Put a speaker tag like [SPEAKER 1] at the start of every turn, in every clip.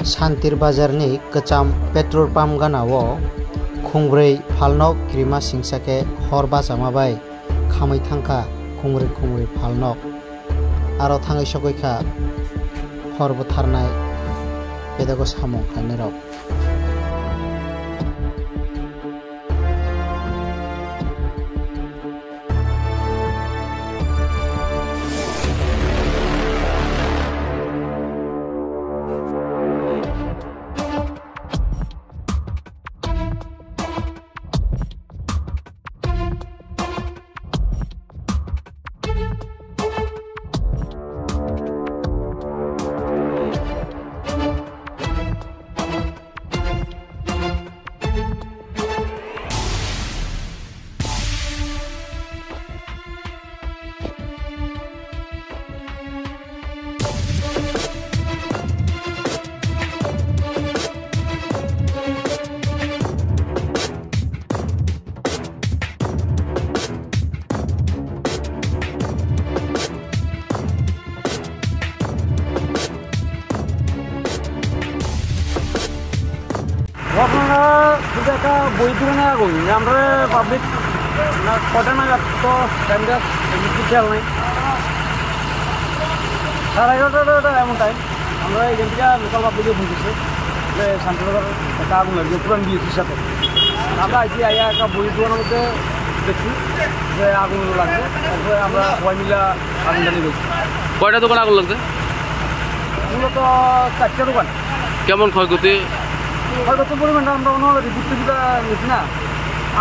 [SPEAKER 1] शान्तिर बाजारनि गोजाम petrol pump गानाव खुंब्रै फालनक क्रिमा सिंसाके हर बाजामाबाय खामै थांखा खुंब्रै फालनक आरो थाङै सगैखा हरबो थारनाय बेदागो सामं खायनेराव
[SPEAKER 2] আপনারা যদি একটা বই দোকানে আগুন আমরা পাবলিক কটা নাগাদ তো টাইমটা কিছু খেয়াল নেই 11:30 এমন টাইম আমরা এখান থেকে লোকাল পাবলিকে ফোন করছি যে শান্তিনগর একটা আগুন লাগছে পুরান বিএসির সাথে আমরা আইসি আইয়া একটা বই দোকানের মধ্যে দেখছি যে আগুন লাগছে তারপরে আমরা সবাই মিলে আগুন জ্বালিয়ে গেছি।
[SPEAKER 3] কয়টা দোকান আগুন লাগছে?
[SPEAKER 2] মূলত 4টা দোকান।
[SPEAKER 3] কেমন ক্ষয়ক্ষতি?
[SPEAKER 2] ক্ষয়ক্ষতির পরিমাণটা আমরা অন্য রিপোর্ট নিচ্ছি না,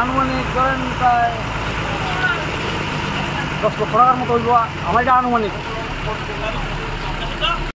[SPEAKER 2] আনুমানিক করেন প্রায় 10 লক্ষ টাকার মতো হইব। আমার এটা আনুমানিক।